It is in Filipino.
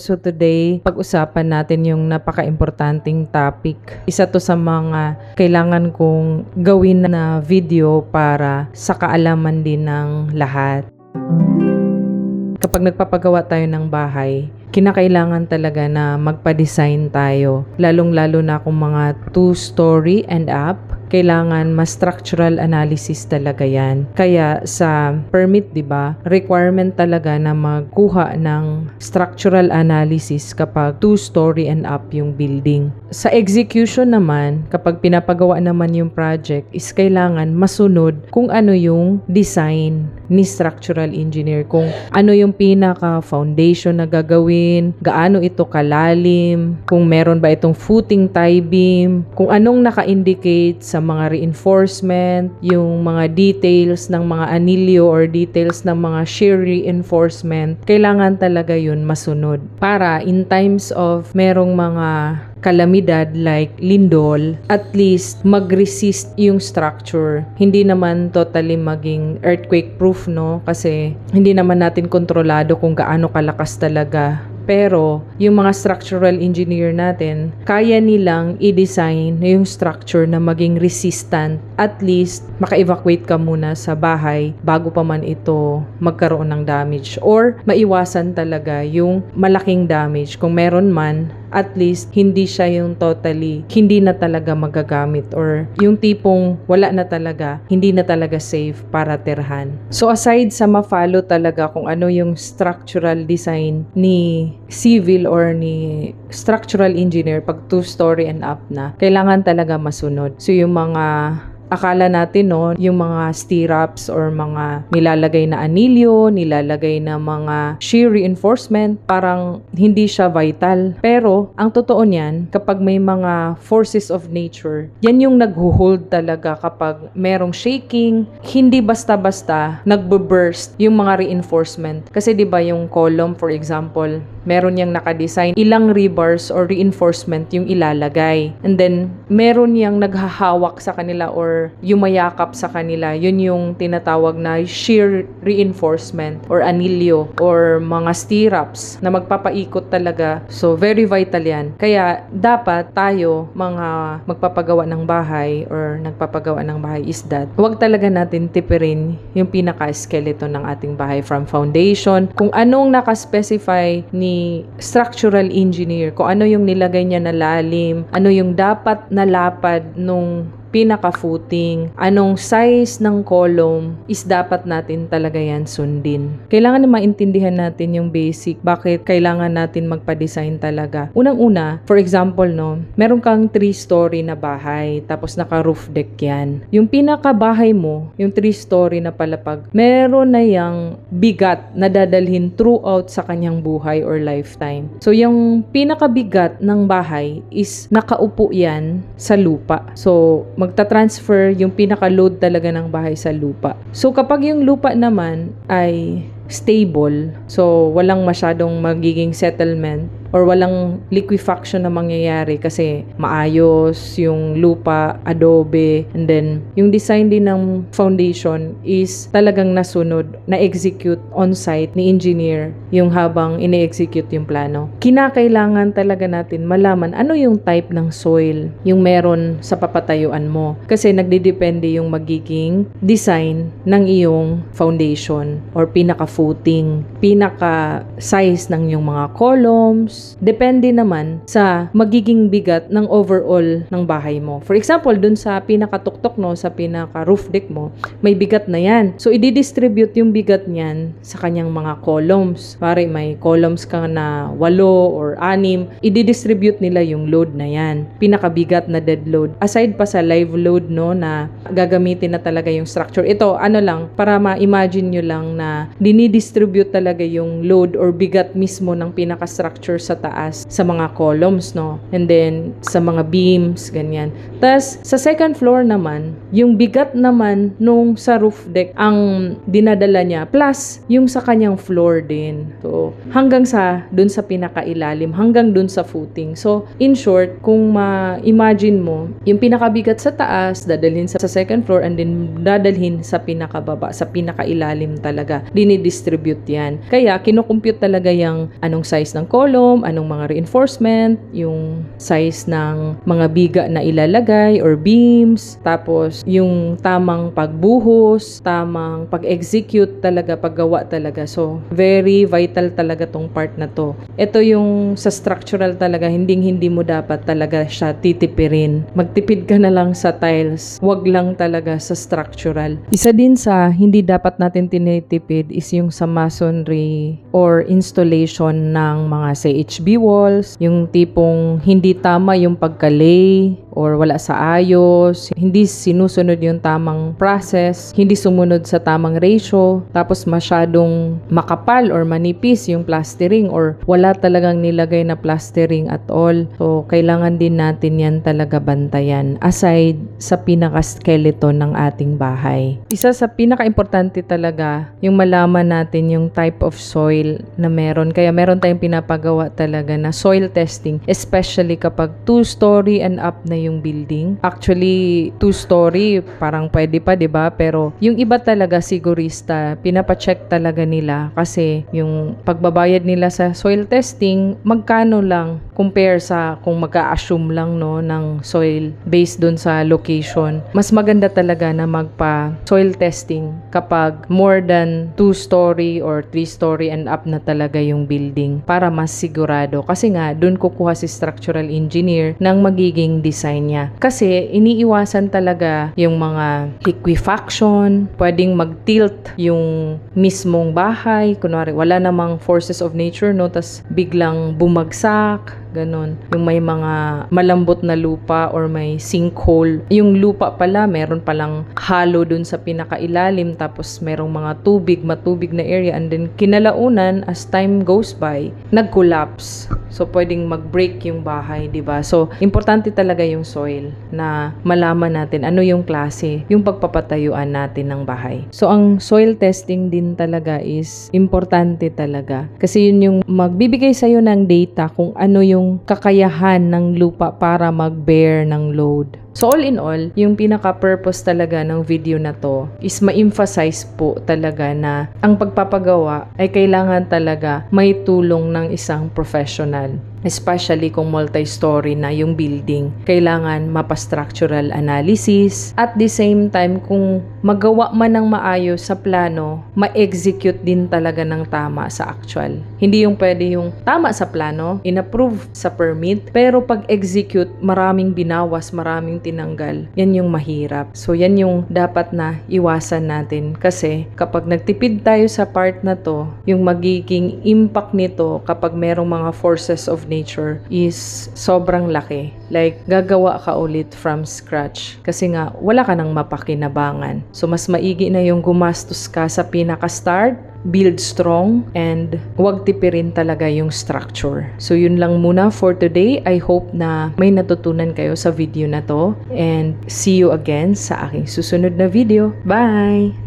So today, pag-usapan natin yung napaka-importanting topic. Isa to sa mga kailangan kong gawin na video para sa kaalaman din ng lahat. Kapag nagpapagawa tayo ng bahay, kinakailangan talaga na magpa-design tayo. Lalong-lalo na kung mga 2-story and up, kailangan mas structural analysis talaga yan. Kaya sa permit, di ba, requirement talaga na magkuha ng structural analysis kapag 2-story and up yung building. Sa execution naman, kapag pinapagawa naman yung project, is kailangan masunod kung ano yung design ni structural engineer. Kung ano yung pinaka-foundation na gagawin, gaano ito kalalim, kung meron ba itong footing tie beam, kung anong naka-indicate sa mga reinforcement, yung mga details ng mga anilyo or details ng mga shear reinforcement, kailangan talaga yun masunod. Para in times of merong mga kalamidad like lindol, at least mag-resist yung structure. Hindi naman totally maging earthquake proof, no? Kasi hindi naman natin kontrolado kung gaano kalakas talaga. Pero yung mga structural engineer natin, kaya nilang i-design yung structure na maging resistant. At least, maka-evacuate ka muna sa bahay bago pa man ito magkaroon ng damage. Or maiwasan talaga yung malaking damage. Kung meron man, at least hindi siya yung totally, hindi na talaga magagamit. Or yung tipong wala na talaga, hindi na talaga safe para tirhan. So aside sa ma-follow talaga kung ano yung structural design ni civil or ni structural engineer pag 2-story and up na, kailangan talaga masunod. So yung mga akala natin, no, yung mga stirrups or mga nilalagay na anilyo, nilalagay na mga shear reinforcement, parang hindi siya vital. Pero ang totoo niyan, kapag may mga forces of nature, yan yung nagho-hold talaga kapag merong shaking, hindi basta-basta nagbo-burst yung mga reinforcement. Kasi 'di ba yung column, for example, meron yang naka-design ilang rebars or reinforcement yung ilalagay. And then meron yang naghahawak sa kanila or yumayakap sa kanila. Yun yung tinatawag na shear reinforcement or anilyo or mga stirrups na magpapaikot talaga. So, very vital yan. Kaya, dapat tayo, mga magpapagawa ng bahay or nagpapagawa ng bahay is that huwag talaga natin tipirin yung pinaka-skeleton ng ating bahay from foundation. Kung anong nakaspecify ni structural engineer, kung ano yung nilagay niya na lalim, ano yung dapat na lapad nung pinaka-footing, anong size ng column is dapat natin talaga yan sundin. Kailangan na maintindihan natin yung basic, bakit kailangan natin magpa-design talaga. Unang-una, for example, no, meron kang 3-story na bahay, tapos naka-roof deck yan. Yung pinaka-bahay mo, yung 3-story na palapag, meron na yung bigat na dadalhin throughout sa kanyang buhay or lifetime. So, yung pinaka-bigat ng bahay is nakaupo yan sa lupa. So, magta-transfer yung pinaka-load talaga ng bahay sa lupa. So, kapag yung lupa naman ay stable, so walang masyadong magiging settlement or walang liquefaction na mangyayari kasi maayos yung lupa, adobe, and then yung design din ng foundation is talagang nasunod, na-execute on-site ni engineer yung habang ine-execute yung plano. Kinakailangan talaga natin malaman ano yung type ng soil yung meron sa papatayuan mo kasi nagdidepende yung magiging design ng iyong foundation or pinaka-footing, pinaka-size ng yung mga columns. Depende naman sa magiging bigat ng overall ng bahay mo. For example, dun sa pinaka-tuktok, no, sa pinaka-roof deck mo, may bigat na yan. So, i-distribute yung bigat niyan sa kanyang mga columns. Pare, may columns ka na 8 or 6, i-distribute nila yung load na yan. Pinaka-bigat na dead load. Aside pa sa live load, no, na gagamitin na talaga yung structure. Ito, ano lang, para ma-imagine nyo lang na dinidistribute talaga yung load or bigat mismo ng pinaka-structure sa taas sa mga columns, no? And then, sa mga beams, ganyan. Tas, sa second floor naman, yung bigat naman nung sa roof deck ang dinadala niya, plus yung sa kanyang floor din. So, hanggang sa dun sa pinakailalim, hanggang dun sa footing. So, in short, kung ma-imagine mo, yung pinakabigat sa taas, dadalhin sa second floor, and then dadalhin sa pinakababa, sa pinakailalim talaga. Dinidistribute didistribute yan. Kaya kinukompute talaga yung anong size ng column, anong mga reinforcement, yung size ng mga biga na ilalagay or beams, tapos yung tamang pagbuhos, tamang pag-execute talaga, paggawa talaga. So, very vital talaga tong part na to. Ito yung sa structural talaga, hindi mo dapat talaga siya titipirin. Magtipid ka na lang sa tiles, wag lang talaga sa structural. Isa din sa hindi dapat natin tinitipid is yung sa masonry or installation ng mga CHB walls, yung tipong hindi tama yung pagka-lay or wala sa ayos, hindi sinusunod yung tamang process, hindi sumunod sa tamang ratio, tapos masyadong makapal or manipis yung plastering or wala talagang nilagay na plastering at all. So, kailangan din natin yan talaga bantayan aside sa pinaka-skeleton ng ating bahay. Isa sa pinaka-importante talaga yung malaman natin yung type of soil na meron. Kaya meron tayong pinapagawa talaga na soil testing, especially kapag 2-story and up na yung building. Actually, 2-story, parang pwede pa, diba? Pero yung iba talaga sigurista, pinapacheck talaga nila kasi yung pagbabayad nila sa soil testing, magkano lang compare sa kung magka-assume lang no ng soil based dun sa location. Mas maganda talaga na magpa soil testing kapag more than 2-story or 3-story and up na talaga yung building para mas sigurado. Kasi nga, dun kukuha si structural engineer ng magiging design niya. Kasi iniiwasan talaga yung mga liquefaction, pwedeng mag-tilt yung mismong bahay. Kunwari, wala namang forces of nature, no? Tas biglang bumagsak, ganon. Yung may mga malambot na lupa or may sinkhole. Yung lupa pala, meron palang hollow dun sa pinakailalim tapos merong mga matubig na area and then kinalaunan as time goes by, nag-collapse. So, pwedeng mag-break yung bahay, diba? So, importante talaga yung soil na malaman natin ano yung klase, yung pagpapatayuan natin ng bahay. So, ang soil testing din talaga is importante talaga. Kasi yun yung magbibigay sa'yo ng data kung ano yung kakayahan ng lupa para mag-bear ng load. So all in all, yung pinaka-purpose talaga ng video na to is ma-emphasize po talaga na ang pagpapagawa ay kailangan talaga may tulong ng isang professional. Especially kung multi-story na yung building. Kailangan mapa-structural analysis. At the same time, kung magawa man ng maayos sa plano, ma-execute din talaga ng tama sa actual. Hindi yung pwede yung tama sa plano, in-approve sa permit, pero pag-execute, maraming binawas, maraming tinanggal. Yan yung mahirap. So, yan yung dapat na iwasan natin. Kasi, kapag nagtipid tayo sa part na to, yung magiging impact nito kapag merong mga forces of nature is sobrang laki. Like, gagawa ka ulit from scratch. Kasi nga, wala ka nang mapakinabangan. So, mas maigi na yung gumastos ka sa pinaka-start, build strong, and huwag tipirin talaga yung structure. So, yun lang muna for today. I hope na may natutunan kayo sa video na to. And see you again sa aking susunod na video. Bye!